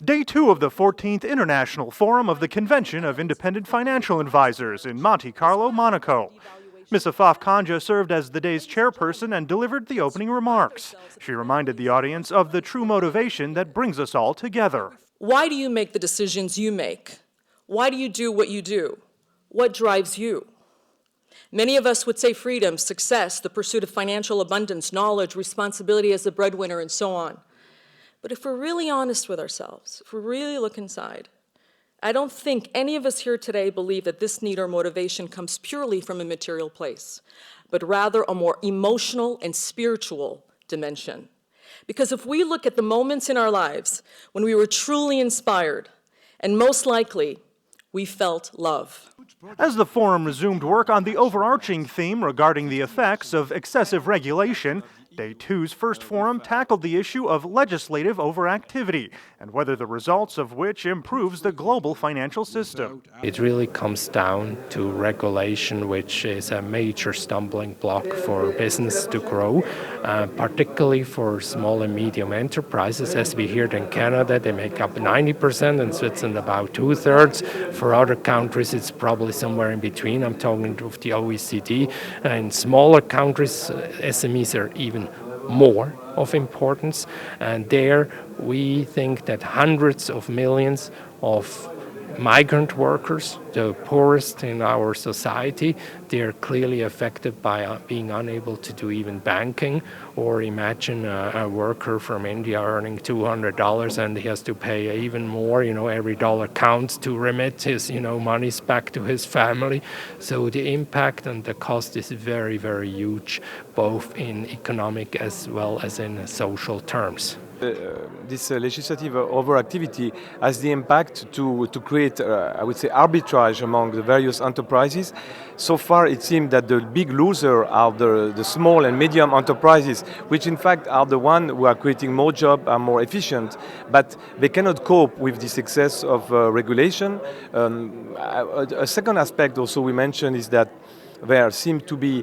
Day 2 of the 14th International Forum of the Convention of Independent Financial Advisors in Monte Carlo, Monaco. Ms. Afaf Kanja served as the day's chairperson and delivered the opening remarks. She reminded the audience of the true motivation that brings us all together. Why do you make the decisions you make? Why do you do what you do? What drives you? Many of us would say freedom, success, the pursuit of financial abundance, knowledge, responsibility as the breadwinner, and so on. But if we're really honest with ourselves, if we really look inside, I don't think any of us here today believe that this need or motivation comes purely from a material place, but rather a more emotional and spiritual dimension. Because if we look at the moments in our lives when we were truly inspired, and most likely, we felt love. As the forum resumed work on the overarching theme regarding the effects of excessive regulation, Day 2's first forum tackled the issue of legislative overactivity and whether the results of which improves the global financial system. It really comes down to regulation, which is a major stumbling block for business to grow, particularly for small and medium enterprises. As we heard in Canada, they make up 90%, in Switzerland about 2/3. For other countries, it's probably somewhere in between. I'm talking of the OECD. In smaller countries, SMEs are even more of importance, and there we think that hundreds of millions of migrant workers, the poorest in our society, they're clearly affected by being unable to do even banking. Or imagine a worker from India earning $200 and he has to pay even more. Every dollar counts to remit his, monies back to his family. So the impact and the cost is very, very huge, both in economic as well as in social terms. This legislative overactivity has the impact to create, I would say, arbitrage among the various enterprises. So far, it seems that the big loser are the small and medium enterprises, which in fact are the ones who are creating more jobs, are more efficient, but they cannot cope with this excess of regulation. A second aspect also we mentioned is that there seem to be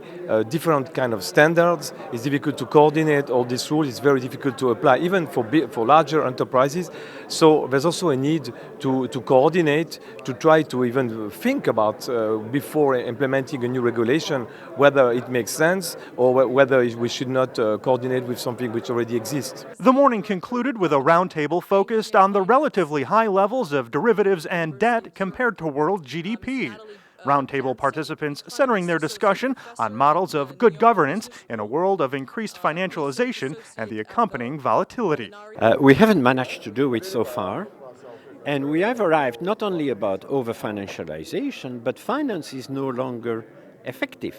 different kind of standards. It's difficult to coordinate all these rules. It's very difficult to apply, even for larger enterprises. So there's also a need to coordinate, to try to even think about, before implementing a new regulation, whether it makes sense or whether we should not coordinate with something which already exists. The morning concluded with a roundtable focused on the relatively high levels of derivatives and debt compared to world GDP. Roundtable participants centering their discussion on models of good governance in a world of increased financialization and the accompanying volatility. We haven't managed to do it so far, and we have arrived not only about over-financialization, but finance is no longer effective.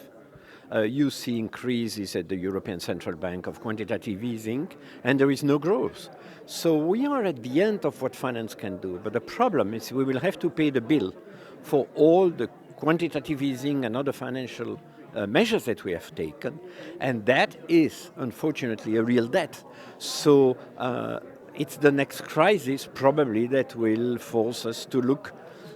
You see increases at the European Central Bank of quantitative easing, and there is no growth. So we are at the end of what finance can do, but the problem is we will have to pay the bill for all the quantitative easing and other financial measures that we have taken, and that is unfortunately a real debt. So it's the next crisis probably that will force us to look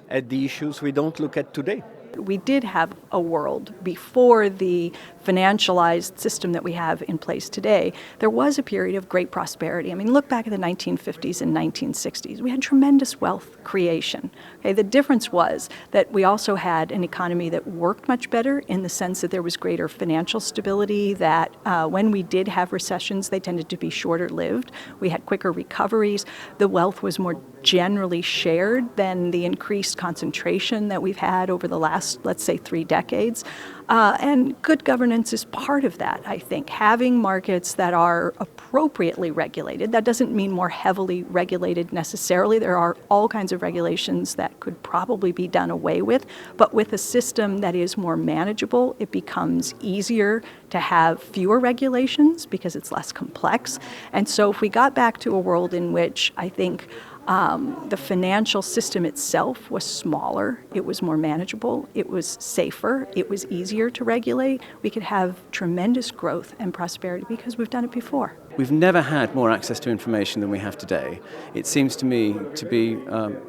at the issues we don't look at today. We did have a world before the financialized system that we have in place today. There was a period of great prosperity. I mean, look back at the 1950s and 1960s. We had tremendous wealth creation. Okay, the difference was that we also had an economy that worked much better in the sense that there was greater financial stability, that when we did have recessions, they tended to be shorter lived. We had quicker recoveries. The wealth was more generally shared than the increased concentration that we've had over the last, let's say, 3 decades. And good governance is part of that, I think. Having markets that are appropriately regulated, that doesn't mean more heavily regulated necessarily. There are all kinds of regulations that could probably be done away with, but with a system that is more manageable, it becomes easier to have fewer regulations because it's less complex. And so if we got back to a world in which I think the financial system itself was smaller, it was more manageable, it was safer, it was easier to regulate, we could have tremendous growth and prosperity because we've done it before. We've never had more access to information than we have today. It seems to me to be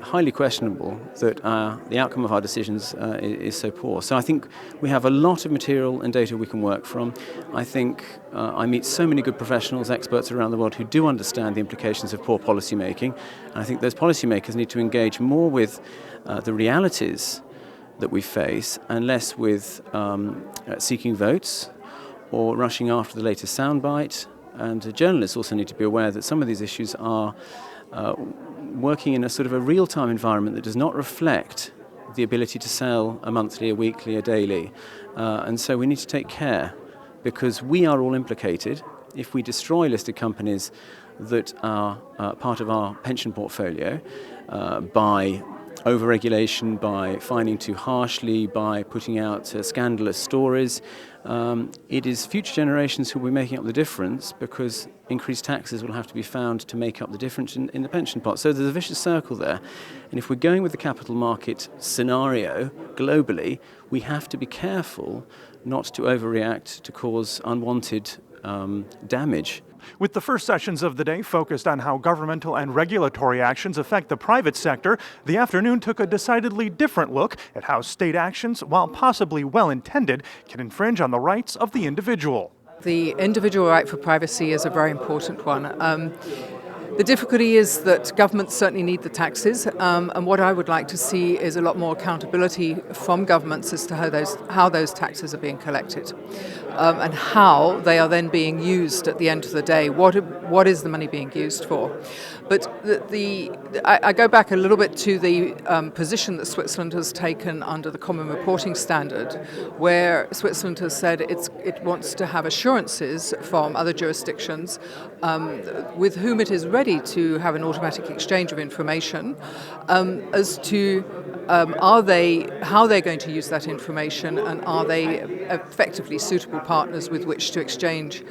highly questionable that the outcome of our decisions is so poor. So I think we have a lot of material and data we can work from. I think I meet so many good professionals, experts around the world who do understand the implications of poor policy making. And I think those policymakers need to engage more with the realities that we face and less with seeking votes or rushing after the latest soundbite. And journalists also need to be aware that some of these issues are working in a sort of a real-time environment that does not reflect the ability to sell a monthly, a weekly, a daily. And so we need to take care, because we are all implicated. If we destroy listed companies that are part of our pension portfolio by over-regulation, by fining too harshly, by putting out scandalous stories, it is future generations who will be making up the difference, because increased taxes will have to be found to make up the difference in the pension pot. So there's a vicious circle there. And if we're going with the capital market scenario globally, we have to be careful not to overreact to cause unwanted damage. With the first sessions of the day focused on how governmental and regulatory actions affect the private sector, the afternoon took a decidedly different look at how state actions, while possibly well-intended, can infringe on the rights of the individual. The individual right for privacy is a very important one. The difficulty is that governments certainly need the taxes, and what I would like to see is a lot more accountability from governments as to how those taxes are being collected, and how they are then being used at the end of the day. What is the money being used for? But I go back a little bit to the position that Switzerland has taken under the Common Reporting Standard, where Switzerland has said it wants to have assurances from other jurisdictions with whom it is ready to have an automatic exchange of information as to how they're going to use that information, and are they effectively suitable partners with which to exchange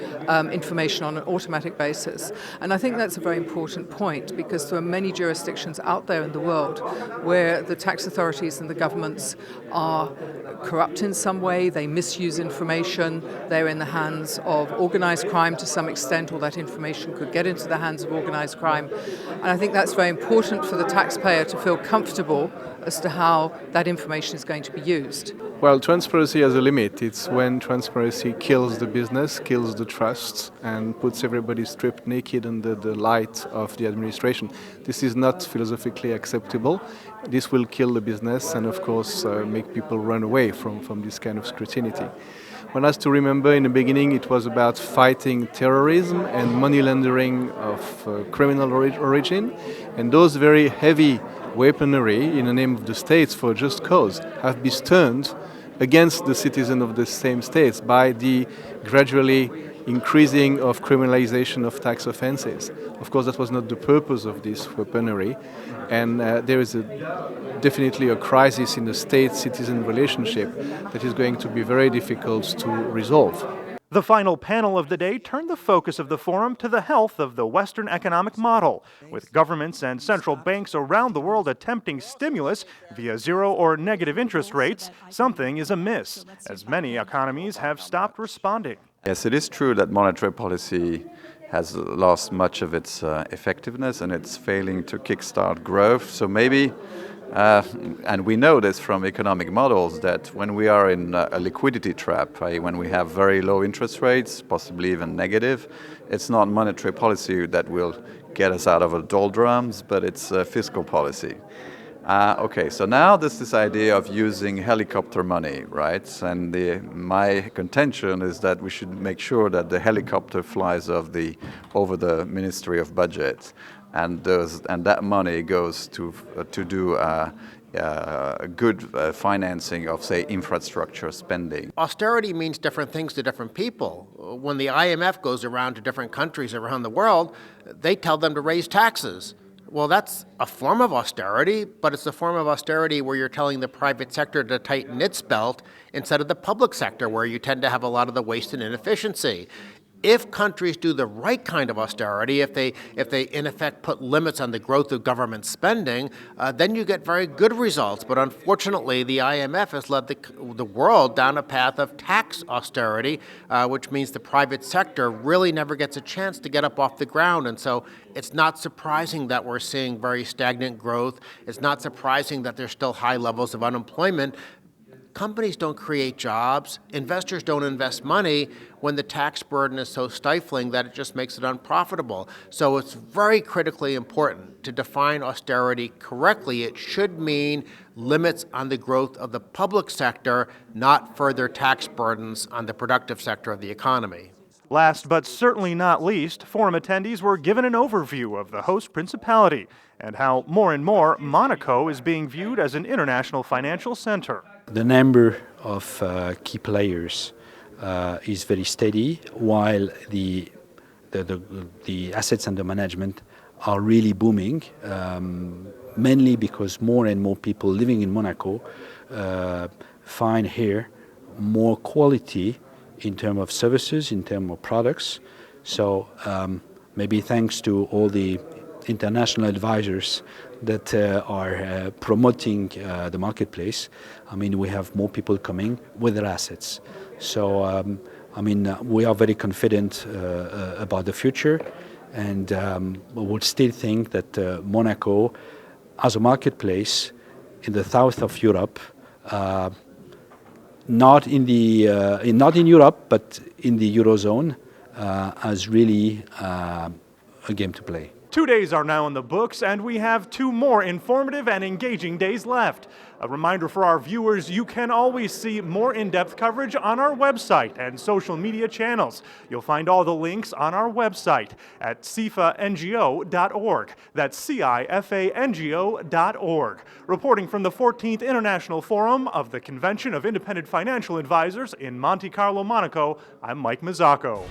information on an automatic basis. And I think that's a very important point, because there are many jurisdictions out there in the world where the tax authorities and the governments are corrupt in some way, they misuse information, they're in the hands of organised crime to some extent, or that information could get into the hands of organised crime. And I think that's very important for the taxpayer to feel comfortable as to how that information is going to be used. Well, transparency has a limit. It's when transparency kills the business, kills the trust, and puts everybody stripped naked under the light of the administration. This is not philosophically acceptable. This will kill the business and, of course, make people run away from this kind of scrutiny. One has to remember, in the beginning, it was about fighting terrorism and money laundering of criminal origin, and those very heavy weaponry in the name of the states for a just cause have been turned against the citizens of the same states by the gradually increasing of criminalization of tax offenses. Of course, that was not the purpose of this weaponry, and there is definitely a crisis in the state-citizen relationship that is going to be very difficult to resolve. The final panel of the day turned the focus of the forum to the health of the Western economic model, with governments and central banks around the world attempting stimulus via zero or negative interest rates. Something is amiss, as many economies have stopped responding. Yes, it is true that monetary policy has lost much of its effectiveness, and it's failing to kickstart growth. So maybe, and we know this from economic models, that when we are in a liquidity trap, i.e. when we have very low interest rates, possibly even negative, it's not monetary policy that will get us out of the doldrums, but it's fiscal policy. Okay, so now there's this idea of using helicopter money, right? And my contention is that we should make sure that the helicopter flies over the Ministry of Budget, and that money goes to do good financing of, say, infrastructure spending. Austerity means different things to different people. When the IMF goes around to different countries around the world, they tell them to raise taxes. Well, that's a form of austerity, but it's a form of austerity where you're telling the private sector to tighten its belt instead of the public sector, where you tend to have a lot of the waste and inefficiency. If countries do the right kind of austerity, if they in effect put limits on the growth of government spending, then you get very good results. But unfortunately, the IMF has led the world down a path of tax austerity, which means the private sector really never gets a chance to get up off the ground. And so it's not surprising that we're seeing very stagnant growth. It's not surprising that there's still high levels of unemployment. companies don't create jobs, investors don't invest money when the tax burden is so stifling that it just makes it unprofitable. So it's very critically important to define austerity correctly. It should mean limits on the growth of the public sector, not further tax burdens on the productive sector of the economy. Last but certainly not least, forum attendees were given an overview of the host principality and how more and more Monaco is being viewed as an international financial center. The number of key players is very steady, while the assets under management are really booming, mainly because more and more people living in Monaco find here more quality in terms of services, in terms of products. So maybe thanks to all the international advisors that are promoting the marketplace, I mean, we have more people coming with their assets. So, I mean, we are very confident about the future, and we would still think that Monaco, as a marketplace in the south of Europe, not in Europe, but in the Eurozone, has really a game to play. 2 days are now in the books, and we have 2 more informative and engaging days left. A reminder for our viewers, you can always see more in-depth coverage on our website and social media channels. You'll find all the links on our website at CIFANGO.org. That's CIFANGO.org. Reporting from the 14th International Forum of the Convention of Independent Financial Advisors in Monte Carlo, Monaco, I'm Mike Mazzacco.